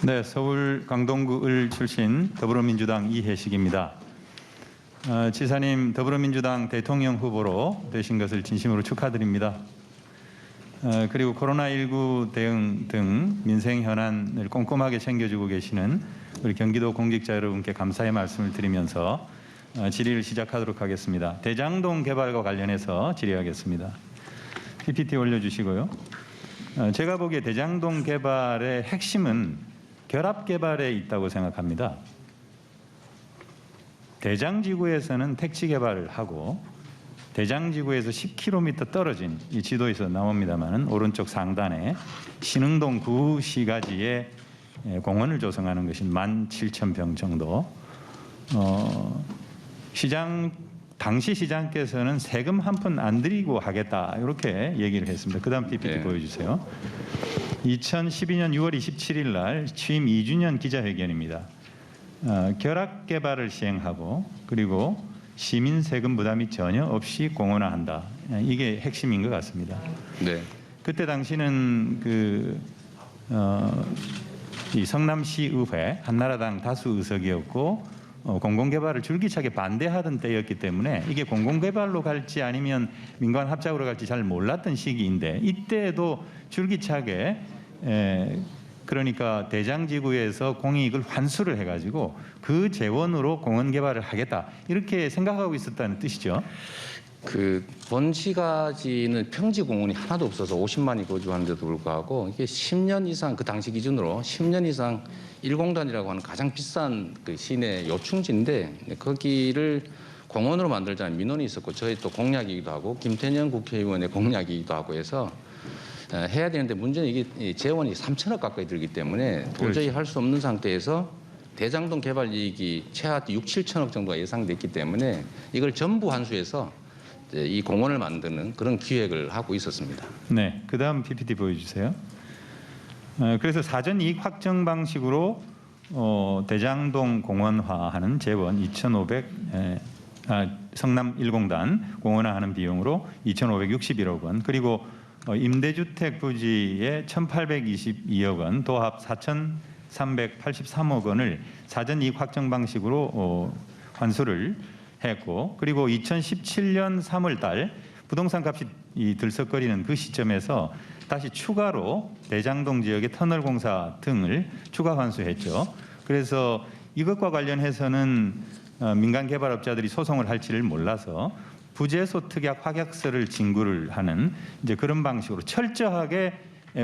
네, 서울 강동구 을 출신 더불어민주당 이혜식입니다. 지사님, 더불어민주당 대통령 후보로 되신 것을 진심으로 축하드립니다. 그리고 코로나19 대응 등 민생 현안을 꼼꼼하게 챙겨주고 계시는 우리 경기도 공직자 여러분께 감사의 말씀을 드리면서 질의를 시작하도록 하겠습니다. 대장동 개발과 관련해서 질의하겠습니다. PPT 올려주시고요. 제가 보기에 대장동 개발의 핵심은 결합 개발에 있다고 생각합니다. 대장지구에서는 택지 개발을 하고 대장지구에서 10km 떨어진 이 지도에서 나옵니다만 오른쪽 상단에 신흥동 구시가지에 공원을 조성하는 것이 17,000평 정도. 당시 시장께서는 세금 한 푼 안 들이고 하겠다 이렇게 얘기를 했습니다. 그다음 PPT 보여주세요. 2012년 6월 27일 날 취임 2주년 기자회견입니다. 결합 개발을 시행하고 그리고 시민 세금 부담이 전혀 없이 공원화한다. 이게 핵심인 것 같습니다. 네. 그때 당시는 이 성남시의회 한나라당 다수 의석이었고 공공개발을 줄기차게 반대하던 때였기 때문에 이게 공공개발로 갈지 아니면 민관 합작으로 갈지 잘 몰랐던 시기인데 이때도 줄기차게 그러니까 대장지구에서 공익을 환수를 해가지고 그 재원으로 공원 개발을 하겠다 이렇게 생각하고 있었다는 뜻이죠. 그 본시가지는 평지 공원이 하나도 없어서 50만이 거주하는데도 불구하고 이게 10년 이상 그 당시 기준으로 10년 이상 1공단이라고 하는 가장 비싼 그 시내 요충지인데 거기를 공원으로 만들자는 민원이 있었고 저희 또 공약이기도 하고 김태년 국회의원의 공약이기도 하고 해서 해야 되는데 문제는 이게 재원이 3천억 가까이 들기 때문에 도저히 할 수 없는 상태에서 대장동 개발 이익이 최하 6, 7천억 정도가 예상됐기 때문에 이걸 전부 환수해서 이 공원을 만드는 그런 기획을 하고 있었습니다. 네, 그 다음 PPT 보여주세요. 그래서 사전 이익 확정 방식으로 대장동 공원화하는 재원 2,500 성남 1공단 공원화하는 비용으로 2,561억 원 그리고 임대주택 부지에 1,822억 원 도합 4,383억 원을 사전 이익 확정 방식으로 환수를 했고 그리고 2017년 3월 달 부동산 값이 들썩거리는 그 시점에서 다시 추가로 대장동 지역의 터널 공사 등을 추가 환수했죠. 그래서 이것과 관련해서는 민간 개발업자들이 소송을 할지를 몰라서 부재소 특약 확약서를 진구를 하는 이제 그런 방식으로 철저하게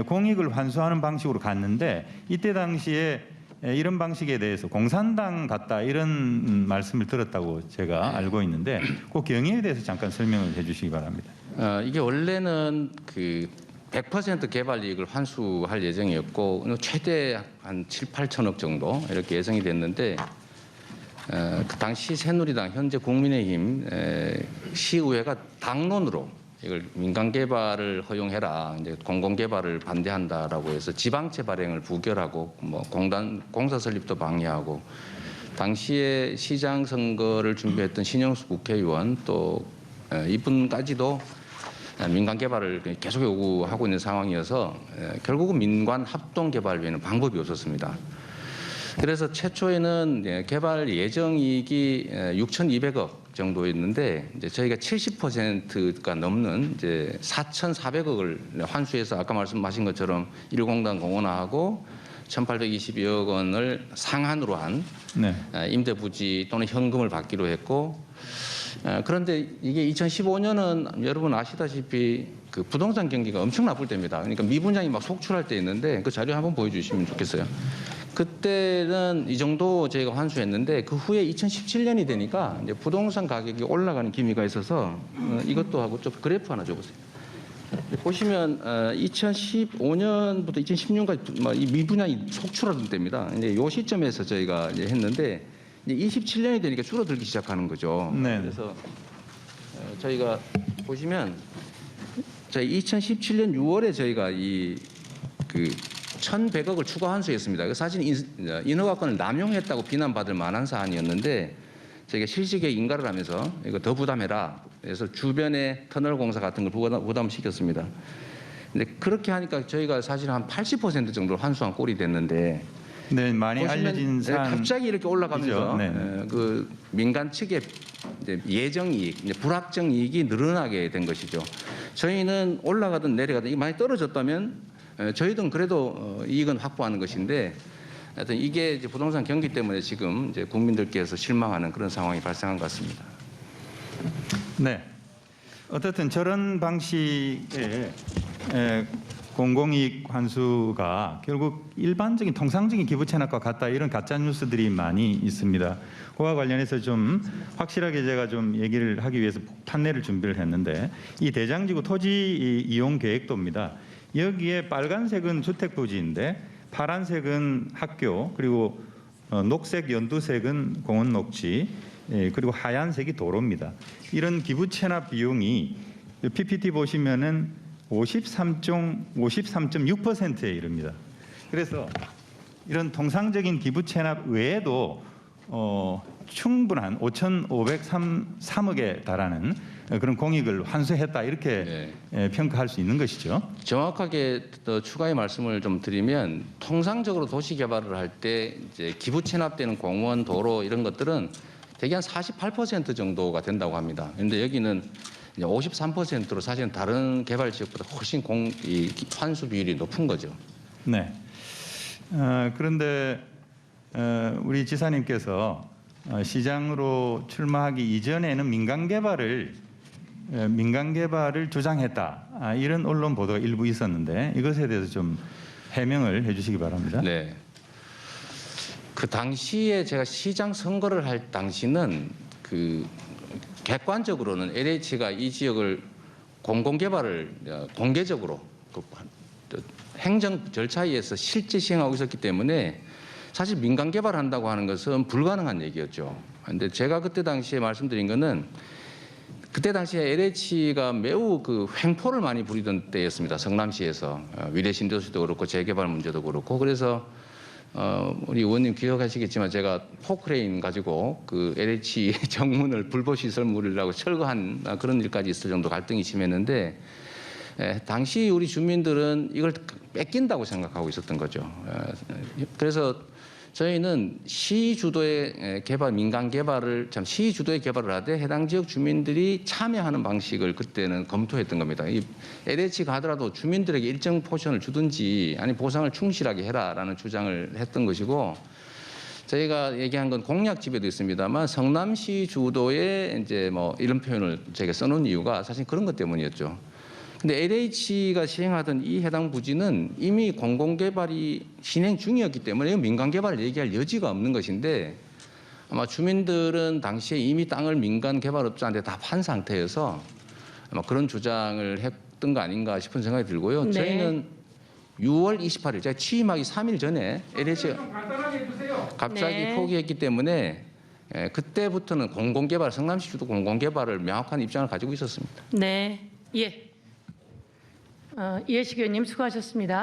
공익을 환수하는 방식으로 갔는데 이때 당시에 이런 방식에 대해서 공산당 같다 이런 말씀을 들었다고 제가 알고 있는데 그 경위에 대해서 잠깐 설명을 해주시기 바랍니다. 이게 원래는 그 100% 개발 이익을 환수할 예정이었고 최대 한 7, 8천억 정도 이렇게 예상이 됐는데 그 당시 새누리당 현재 국민의힘 시의회가 당론으로 이걸 민간 개발을 허용해라, 이제 공공 개발을 반대한다라고 해서 지방채 발행을 부결하고 뭐 공사 설립도 방해하고 당시에 시장 선거를 준비했던 신영수 국회의원 또 이분까지도 민간 개발을 계속 요구하고 있는 상황이어서 결국은 민관 합동 개발 외에는 방법이 없었습니다. 그래서 최초에는 개발 예정 이익이 6,200억 정도였는데 이제 저희가 70%가 넘는 이제 4,400억을 환수해서 아까 말씀하신 것처럼 1공단 공원화하고 1,822억 원을 상한으로 한 임대부지 또는 현금을 받기로 했고 그런데 이게 2015년은 여러분 아시다시피 그 부동산 경기가 엄청 나쁠 때입니다. 그러니까 미분양이 막 속출할 때 있는데 그 자료 한번 보여주시면 좋겠어요. 그때는 이 정도 저희가 환수했는데 그 후에 2017년이 되니까 이제 부동산 가격이 올라가는 기미가 있어서 이것도 하고 좀 그래프 하나 줘보세요. 보시면 2015년부터 2016년까지 이 미분양이 속출하던 때입니다. 이제 이 시점에서 저희가 이제 했는데 이제 27년이 되니까 줄어들기 시작하는 거죠. 네. 그래서 저희가 보시면 저희 2017년 6월에 저희가 그 1,100억을 추가 환수했습니다. 사실 인허가권을 남용했다고 비난받을 만한 사안이었는데 저희가 실시계획 인가를 하면서 이거 더 부담해라. 그래서 주변에 터널 공사 같은 걸 부담시켰습니다. 근데 그렇게 하니까 저희가 사실 한 80% 정도 환수한 꼴이 됐는데 네, 많이 보시면 알려진 사안. 갑자기 이렇게 올라가면서 네. 그 민간 측의 이제 예정 이익, 이제 불확정 이익이 늘어나게 된 것이죠. 저희는 올라가든 내려가든 이게 많이 떨어졌다면 저희들은 그래도 이익은 확보하는 것인데 하여튼 이게 이제 부동산 경기 때문에 지금 이제 국민들께서 실망하는 그런 상황이 발생한 것 같습니다. 네. 어떻든 저런 방식의 공공이익 환수가 결국 일반적인 통상적인 기부 체납과 같다 이런 가짜 뉴스들이 많이 있습니다. 그와 관련해서 좀 확실하게 제가 좀 얘기를 하기 위해서 판례를 준비를 했는데 이 대장지구 토지 이용 계획도입니다. 여기에 빨간색은 주택 부지인데 파란색은 학교 그리고 녹색 연두색은 공원 녹지 그리고 하얀색이 도로입니다. 이런 기부 체납 비용이 PPT 보시면은 53.6%에 이릅니다. 그래서 이런 통상적인 기부 체납 외에도 충분한 5,503억에 달하는 그런 공익을 환수했다 이렇게 평가할 수 있는 것이죠. 정확하게 더 추가의 말씀을 좀 드리면 통상적으로 도시 개발을 할 때 이제 기부 체납되는 공원, 도로 이런 것들은 대개 한 48% 정도가 된다고 합니다. 그런데 여기는 53%로 사실은 다른 개발 지역보다 훨씬 이 환수 비율이 높은 거죠. 네. 그런데 우리 지사님께서 시장으로 출마하기 이전에는 민간 개발을 주장했다 이런 언론 보도가 일부 있었는데 이것에 대해서 좀 해명을 해주시기 바랍니다. 네. 그 당시에 제가 시장 선거를 할 당시는 그 객관적으로는 LH가 이 지역을 공공개발을 공개적으로 그 행정 절차에 의해서 실제 시행하고 있었기 때문에 사실 민간 개발한다고 하는 것은 불가능한 얘기였죠. 그런데 제가 그때 당시에 말씀드린 것은 그때 당시에 LH가 매우 그 횡포를 많이 부리던 때였습니다. 성남시에서 위례 신도시도 그렇고 재개발 문제도 그렇고 그래서 우리 의원님 기억하시겠지만 제가 포크레인 가지고 그 LH 정문을 불보시설물이라고 철거한 그런 일까지 있을 정도 갈등이 심했는데 당시 우리 주민들은 이걸 뺏긴다고 생각하고 있었던 거죠. 그래서 저희는 시 주도의 개발, 민간 개발을 시 주도의 개발을 하되 해당 지역 주민들이 참여하는 방식을 그때는 검토했던 겁니다. 이 LH가 하더라도 주민들에게 일정 포션을 주든지 아니 보상을 충실하게 해라라는 주장을 했던 것이고 저희가 얘기한 건 공약집에도 있습니다만 성남시 주도의 이제 뭐 이런 표현을 제가 써놓은 이유가 사실 그런 것 때문이었죠. 근데 LH가 시행하던 이 해당 부지는 이미 공공개발이 진행 중이었기 때문에 민간개발을 얘기할 여지가 없는 것인데 아마 주민들은 당시에 이미 땅을 민간 개발업자한테 다 판 상태여서 아마 그런 주장을 했던 거 아닌가 싶은 생각이 들고요. 네. 저희는 6월 28일 제가 취임하기 3일 전에 LH가 갑자기 네. 포기했기 때문에 그때부터는 공공개발, 성남시 주도 공공개발을 명확한 입장을 가지고 있었습니다. 네. 예. 이해식 의원님 수고하셨습니다.